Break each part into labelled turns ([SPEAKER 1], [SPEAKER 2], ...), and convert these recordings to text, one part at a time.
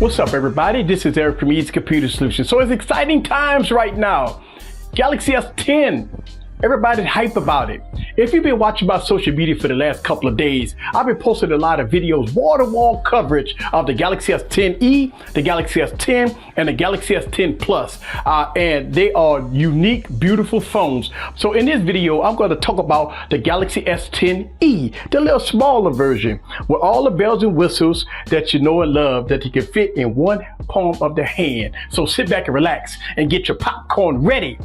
[SPEAKER 1] What's up, everybody? This is Eric from Easy Computer Solutions. So it's exciting times right now. Galaxy S10. Everybody's hype about it. If you've been watching my social media for the last couple of days, I've been posting a lot of videos, wall-to-wall coverage of the Galaxy S10e, the Galaxy S10, and the Galaxy S10 Plus. And they are unique, beautiful phones. So in this video, I'm going to talk about the Galaxy S10e, the little smaller version, with all the bells and whistles that you know and love that you can fit in one palm of the hand. So sit back and relax and get your popcorn ready,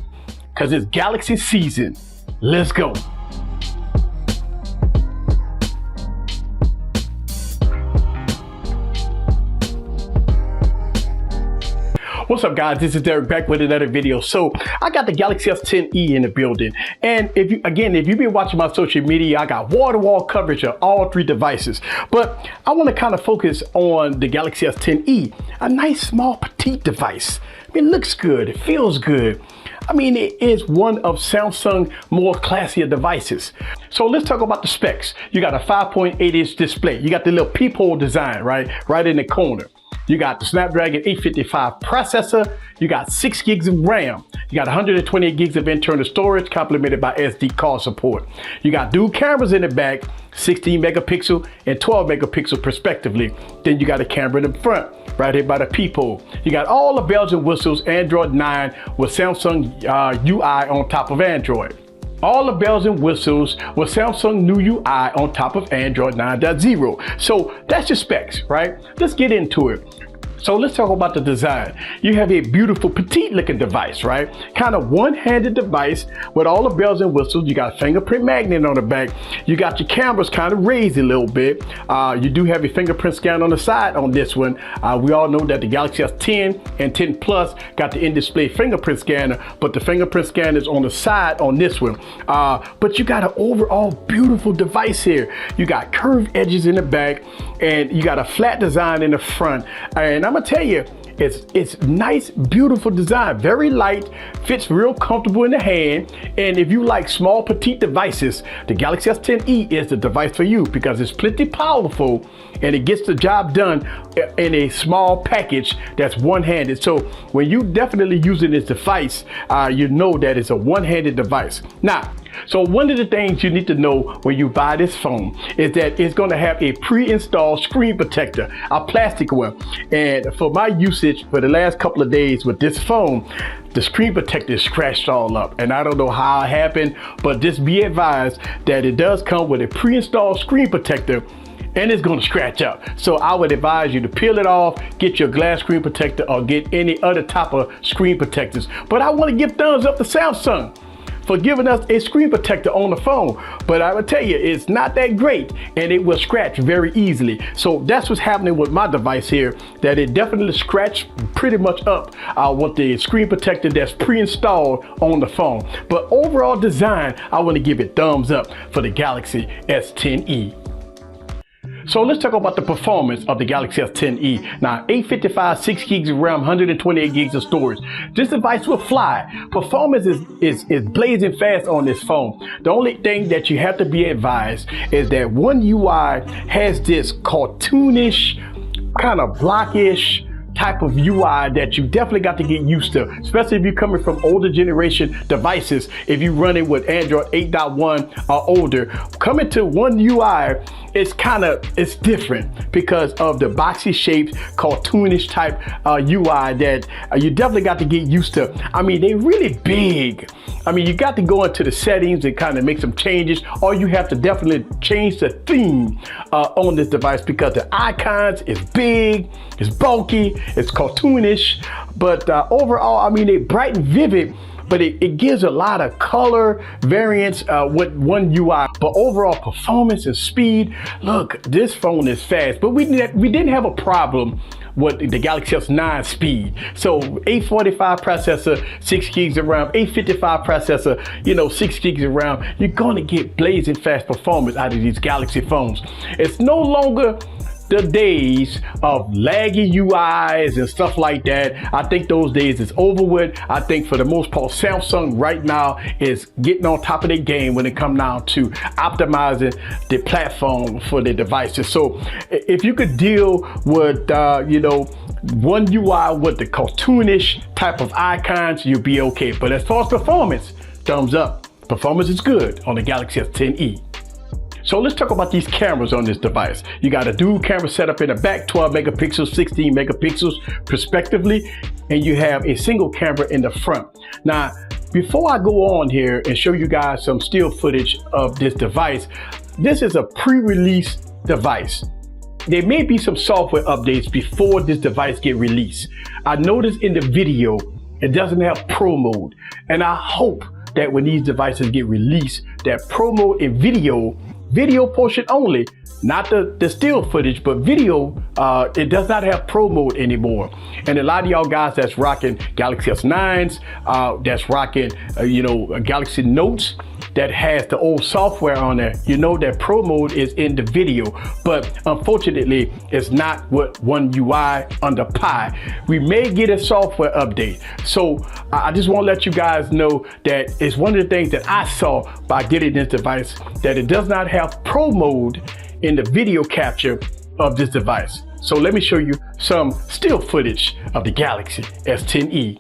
[SPEAKER 1] because it's Galaxy season. Let's go. What's up, guys? This is Derek back with another video. So I got the Galaxy S10e in the building. And if you've been watching my social media, I got wall-to-wall coverage of all three devices. But I want to kind of focus on the Galaxy S10e, a nice, small, petite device. It looks good. It feels good. I mean, it is one of Samsung's more classier devices. So let's talk about the specs. You got a 5.8-inch display. You got the little peephole design, right in the corner. You got the Snapdragon 855 processor. You got 6 gigs of RAM. You got 128 gigs of internal storage, complemented by SD card support. You got dual cameras in the back, 16 megapixel and 12 megapixel respectively. Then you got a camera in the front, right here by the peephole. You got all the bells and whistles, Android 9 with Samsung UI on top of Android. All the bells and whistles with Samsung new UI on top of Android 9.0. So that's your specs, right? Let's get into it. So let's talk about the design. You have a beautiful petite looking device, right? Kind of one-handed device with all the bells and whistles. You got a fingerprint magnet on the back. You got your cameras kind of raised a little bit. You do have a fingerprint scanner on the side on this one. We all know that the Galaxy S10 and 10 Plus got the in-display fingerprint scanner, but the fingerprint scanner is on the side on this one. But you got an overall beautiful device here. You got curved edges in the back, and you got a flat design in the front. And I'm gonna tell you, it's nice, beautiful design, very light, fits real comfortable in the hand. And if you like small, petite devices, the Galaxy S10e is the device for you, because it's plenty powerful and it gets the job done in a small package that's one-handed. So when you definitely using this device, you know that it's a one-handed device. Now, so one of the things you need to know when you buy this phone is that it's going to have a pre-installed screen protector, a plastic one. And for my usage for the last couple of days with this phone, the screen protector is scratched all up. And I don't know how it happened, but just be advised that it does come with a pre-installed screen protector, and it's going to scratch up. So I would advise you to peel it off, get your glass screen protector, or get any other type of screen protectors. But I want to give thumbs up to Samsung for giving us a screen protector on the phone. But I will tell you, it's not that great, and it will scratch very easily. So that's what's happening with my device here, that it definitely scratched pretty much up with the screen protector that's pre-installed on the phone. But overall design, I want to give it thumbs up for the Galaxy S10e. So let's talk about the performance of the Galaxy S10e. Now, 855, 6 gigs of RAM, 128 gigs of storage. This device will fly. Performance is blazing fast on this phone. The only thing that you have to be advised is that One UI has this cartoonish, kind of blockish type of UI that you definitely got to get used to, especially if you're coming from older generation devices. If you run it with Android 8.1 or older, coming to One UI, it's different because of the boxy shaped, cartoonish type UI that you definitely got to get used to. I mean, they're really big. I mean, you got to go into the settings and kind of make some changes, or you have to definitely change the theme on this device, because the icons is big, it's bulky, it's cartoonish, but overall, I mean, they're bright and vivid, but it gives a lot of color variance with One UI. But overall performance and speed, look, this phone is fast, but we didn't have a problem with the Galaxy S9 speed. So 845 processor, 6 gigs of RAM, 855 processor, 6 gigs of RAM. You're gonna get blazing fast performance out of these Galaxy phones. It's no longer the days of laggy UIs and stuff like that. I think those days is over with. I think for the most part, Samsung right now is getting on top of their game when it comes down to optimizing the platform for the devices. So if you could deal with, One UI with the cartoonish type of icons, you'll be okay. But as far as performance, thumbs up. Performance is good on the Galaxy S10e. So let's talk about these cameras on this device. You got a dual camera setup in the back, 12 megapixels, 16 megapixels respectively, and you have a single camera in the front. Now, before I go on here and show you guys some still footage of this device, this is a pre-release device. There may be some software updates before this device get released. I noticed in the video, it doesn't have Pro mode, and I hope that when these devices get released, that Pro mode in video portion only, not the still footage, but video, it does not have Pro mode anymore. And a lot of y'all guys that's rocking Galaxy S9s, that's rocking, Galaxy Notes, that has the old software on there, you know that Pro mode is in the video, but unfortunately, it's not what One UI under Pi. We may get a software update. So I just want to let you guys know that it's one of the things that I saw by getting this device, that it does not have Pro mode in the video capture of this device. So let me show you some still footage of the Galaxy S10e.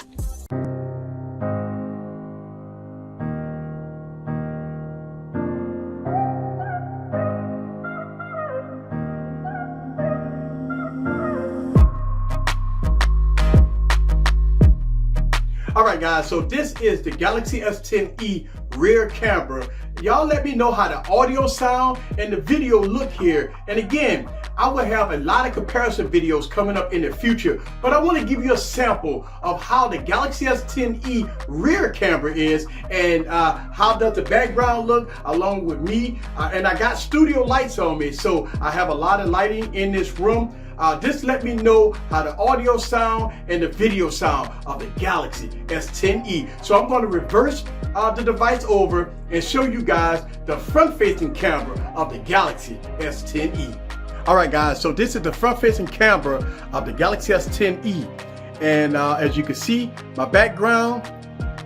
[SPEAKER 1] Alright guys, so this is the Galaxy S10e rear camera. Y'all let me know how the audio sound and the video look here. And again, I will have a lot of comparison videos coming up in the future, but I want to give you a sample of how the Galaxy S10e rear camera is and how does the background look along with me. And I got studio lights on me, so I have a lot of lighting in this room. Just let me know how the audio sound and the video sound of the Galaxy S10e. So I'm going to reverse the device over and show you guys the front-facing camera of the Galaxy S10e. Alright guys, so this is the front-facing camera of the Galaxy S10e. And as you can see, my background,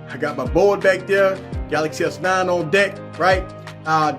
[SPEAKER 1] I got my board back there, Galaxy S9 on deck, right?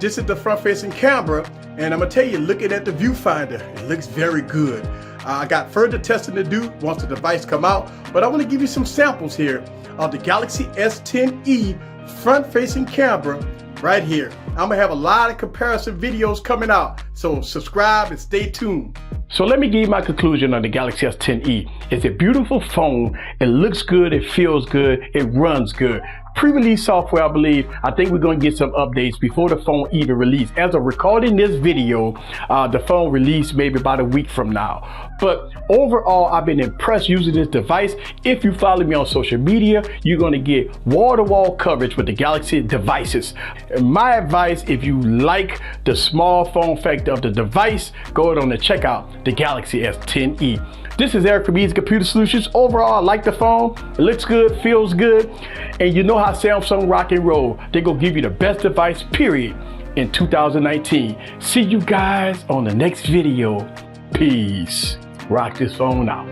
[SPEAKER 1] This is the front-facing camera. And I'm gonna tell you, looking at the viewfinder, it looks very good. I got further testing to do once the device come out, but I want to give you some samples here of the Galaxy S10e front-facing camera right here. I'm gonna have a lot of comparison videos coming out, so subscribe and stay tuned. So let me give you my conclusion on the Galaxy S10e. It's a beautiful phone. It looks good, it feels good, it runs good. Pre-release software, I believe. I think we're going to get some updates before the phone even released. As of recording this video, the phone released maybe about a week from now. But overall, I've been impressed using this device. If you follow me on social media, you're going to get wall-to-wall coverage with the Galaxy devices. And my advice, if you like the small form factor of the device, go ahead on and check out the Galaxy S10e. This is Eric from Easy Computer Solutions. Overall, I like the phone. It looks good, feels good. And you know how Samsung rock and roll. They're going to give you the best device, period, in 2019. See you guys on the next video. Peace. Rock this phone out.